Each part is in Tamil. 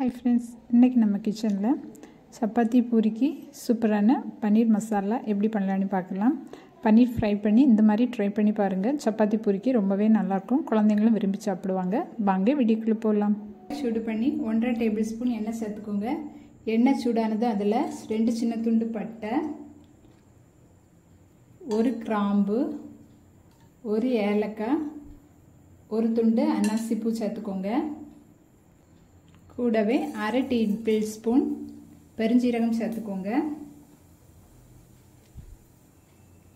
ஹாய் ஃப்ரெண்ட்ஸ், இன்றைக்கி நம்ம கிச்சனில் சப்பாத்தி பூரிக்கு சூப்பரான பன்னீர் மசாலா எப்படி பண்ணலான்னு பார்க்கலாம். பன்னீர் ஃப்ரை பண்ணி இந்த மாதிரி ட்ரை பண்ணி பாருங்கள். சப்பாத்தி பூரிக்கு ரொம்பவே நல்லாயிருக்கும், குழந்தைங்களும் விரும்பி சாப்பிடுவாங்க. வாங்க வீடியோக்குள்ளே போகலாம். சூடு பண்ணி 1.5 டேபிள் ஸ்பூன் எண்ணெய் சேர்த்துக்கோங்க. எண்ணெய் சூடானது அதில் 2 சின்ன துண்டு பட்டை, 1 கிராம்பு, 1 ஏலக்காய், 1 துண்டு அன்னாசி பூ சேர்த்துக்கோங்க. கூடவே 1/2 டேபிள் ஸ்பூன் பெருஞ்சீரகம் சேர்த்துக்கோங்க.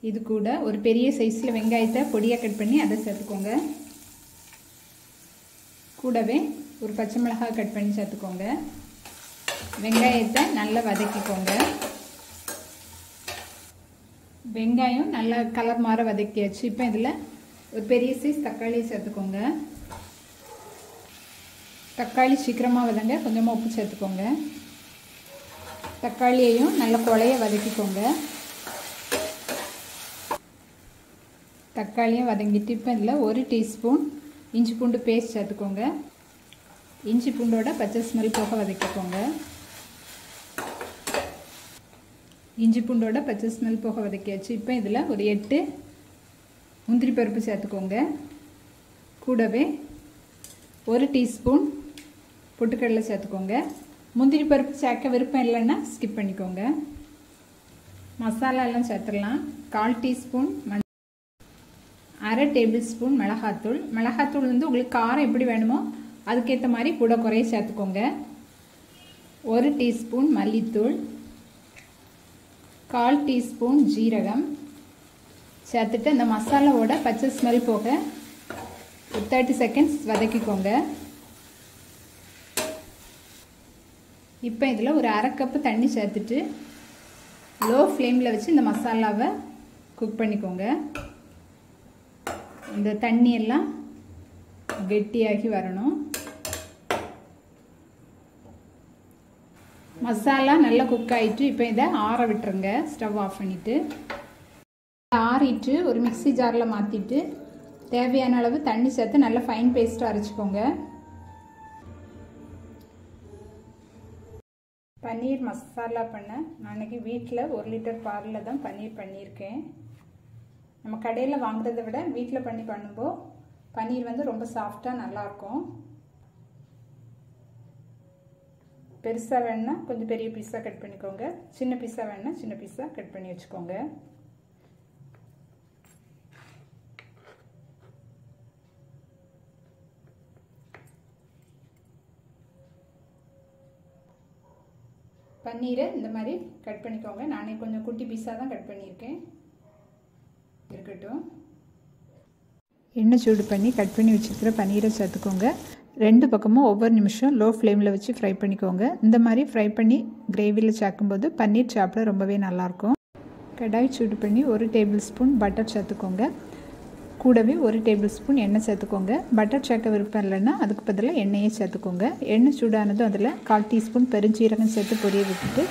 இது கூட ஒரு பெரிய சைஸில் வெங்காயத்தை பொடியாக கட் பண்ணி அதை சேர்த்துக்கோங்க. கூடவே ஒரு பச்சை மிளகாய் கட் பண்ணி சேர்த்துக்கோங்க. வெங்காயத்தை நல்லா வதக்கிக்கோங்க. வெங்காயம் நல்லா கலர் மாற வதக்கியாச்சு. இப்போ இதில் ஒரு பெரிய சைஸ் தக்காளியை சேர்த்துக்கோங்க. தக்காளி சீக்கிரமாக வதங்க கொஞ்சமாக உப்பு சேர்த்துக்கோங்க. தக்காளியையும் நல்லா குழைய வதக்கிக்கோங்க. தக்காளியும் வதங்கிட்டு இப்போ இதில் 1 டீஸ்பூன் இஞ்சி பூண்டு பேஸ்ட் சேர்த்துக்கோங்க. இஞ்சி பூண்டோட பச்சை ஸ்மெல் போக வதக்கிக்கோங்க. இஞ்சி பூண்டோட பச்சை ஸ்மெல் போக வதக்கியாச்சு. இப்போ இதில் ஒரு 8 முந்திரி பருப்பு சேர்த்துக்கோங்க. கூடவே 1 டீஸ்பூன் பொட்டுக்கடலை சேர்த்துக்கோங்க. முந்திரி பருப்பு சேர்க்க விருப்பம் இல்லைன்னா ஸ்கிப் பண்ணிக்கோங்க. மசாலா எல்லாம் சேர்த்துடலாம். 1/4 டீஸ்பூன் 1/2 டேபிள் ஸ்பூன் மிளகாத்தூள். மிளகாத்தூள் வந்து உங்களுக்கு காரம் எப்படி வேணுமோ அதுக்கேற்ற மாதிரி கூட குறைய சேர்த்துக்கோங்க. 1 டீஸ்பூன் மல்லித்தூள், 1/4 டீஸ்பூன் ஜீரகம் சேர்த்துட்டு அந்த மசாலாவோட பச்சை ஸ்மெல் போக 30 செகண்ட்ஸ் வதக்கிக்கோங்க. இப்போ இதில் ஒரு 1/2 கப்பு தண்ணி சேர்த்துட்டு லோ ஃப்ளேமில் வச்சு இந்த மசாலாவை குக் பண்ணிக்கோங்க. இந்த தண்ணி எல்லாம் கெட்டியாகி வரணும். மசாலா நல்லா குக் ஆகிட்டு இப்போ இதை ஆற விட்டுருங்க. ஸ்டவ் ஆஃப் பண்ணிவிட்டு ஆறிட்டு ஒரு மிக்ஸி ஜாரில் மாற்றிட்டு தேவையான அளவு தண்ணி சேர்த்து நல்லா ஃபைன் பேஸ்ட்டாக அரைச்சிக்கோங்க. பன்னீர் மசாலா பண்ண நான் இன்றைக்கி வீட்டில் 1 லிட்டர் பாலில் தான் பன்னீர் பண்ணியிருக்கேன். நம்ம கடையில் வாங்குறதை விட வீட்டில் பண்ணும்போது பன்னீர் வந்து ரொம்ப சாஃப்டாக நல்லாயிருக்கும். பெருசாக வேணுன்னா கொஞ்சம் பெரிய பீஸாக கட் பண்ணிக்கோங்க. சின்ன பீஸாக வேணுன்னா சின்ன பீஸாக கட் பண்ணி வச்சுக்கோங்க. பன்னீரை இந்த மாதிரி கட் பண்ணிக்கோங்க. நானே கொஞ்சம் குட்டி பீஸாக தான் கட் பண்ணியிருக்கேன். இருக்கட்டும். எண்ணெய் சூடு பண்ணி கட் பண்ணி வச்சுருக்கிற பன்னீரை சேர்த்துக்கோங்க. 2 பக்கமும் ஒவ்வொரு நிமிஷம் லோ ஃப்ளேமில் வச்சு ஃப்ரை பண்ணிக்கோங்க. இந்த மாதிரி ஃப்ரை பண்ணி கிரேவியில் சேர்க்கும்போது பன்னீர் சாப்பிட ரொம்பவே நல்லாயிருக்கும். கடாய் சூடு பண்ணி 1 டேபிள் ஸ்பூன் பட்டர் சேர்த்துக்கோங்க. கூடவே 1 டேபிள் ஸ்பூன் எண்ணெய் சேர்த்துக்கோங்க. பட்டர் சேர்க்க விருப்பம் இல்லைன்னா அதுக்கு பதிலாக எண்ணெயே சேர்த்துக்கோங்க. எண்ணெய் சூடானதும் அதில் 1/4 டீஸ்பூன் பெருஞ்சீரகம் சேர்த்து பொரிய விட்டுட்டு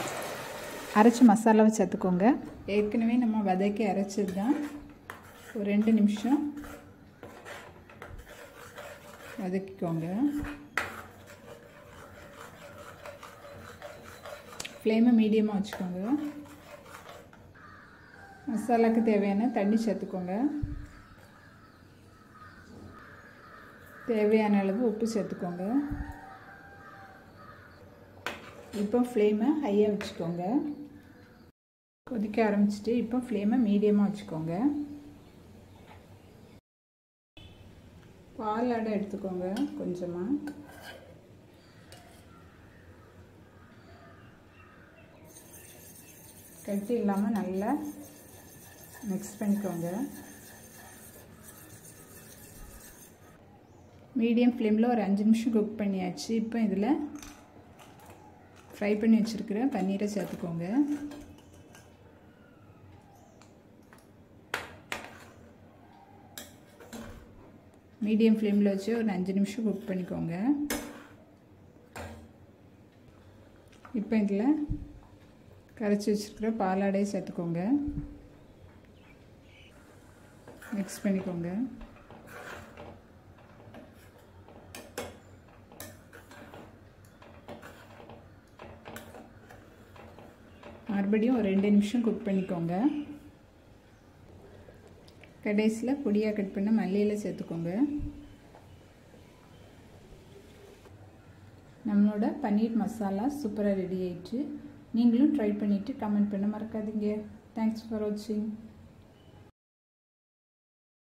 அரைச்சி மசாலாவை சேர்த்துக்கோங்க. ஏற்கனவே நம்ம வதக்கி அரைச்சது தான். ஒரு 2 நிமிஷம் வதக்கிக்கோங்க. ஃப்ளேமை மீடியமாக வச்சுக்கோங்க. மசாலாவுக்கு தேவையான தண்ணி சேர்த்துக்கோங்க. தேவையான அளவு உப்பு சேர்த்துக்கோங்க. இப்போ ஃப்ளேமை ஹையாக வச்சுக்கோங்க. கொதிக்க ஆரம்பிச்சிட்டு இப்போ ஃப்ளேமை மீடியமாக வச்சுக்கோங்க. பால் அடை எடுத்துக்கோங்க கொஞ்சமாக. கட்டி இல்லாமல் நல்லா மிக்ஸ் பண்ணிக்கோங்க. மீடியம் ஃப்ளேமில் ஒரு 5 நிமிஷம் குக் பண்ணியாச்சு. இப்போ இதில் ஃப்ரை பண்ணி வச்சுருக்கிற பன்னீரை சேர்த்துக்கோங்க. மீடியம் ஃப்ளேமில் வச்சு ஒரு 5 நிமிஷம் குக் பண்ணிக்கோங்க. இப்போ இதில் கரைச்சி வச்சுருக்கிற பாலாடையை சேர்த்துக்கோங்க. மிக்ஸ் பண்ணிக்கோங்க. மறுபடியும் ஒரு 2 நிமிஷம் குக் பண்ணிக்கோங்க. கடைசியில் பொடியாக கட் பண்ண மல்லியில் சேர்த்துக்கோங்க. நம்மளோட பன்னீர் மசாலா சூப்பராக ரெடி ஆயிடுச்சு. நீங்களும் ட்ரை பண்ணிவிட்டு கமெண்ட் பண்ண மறக்காதீங்க. தேங்க்ஸ் ஃபார் வாட்சிங்.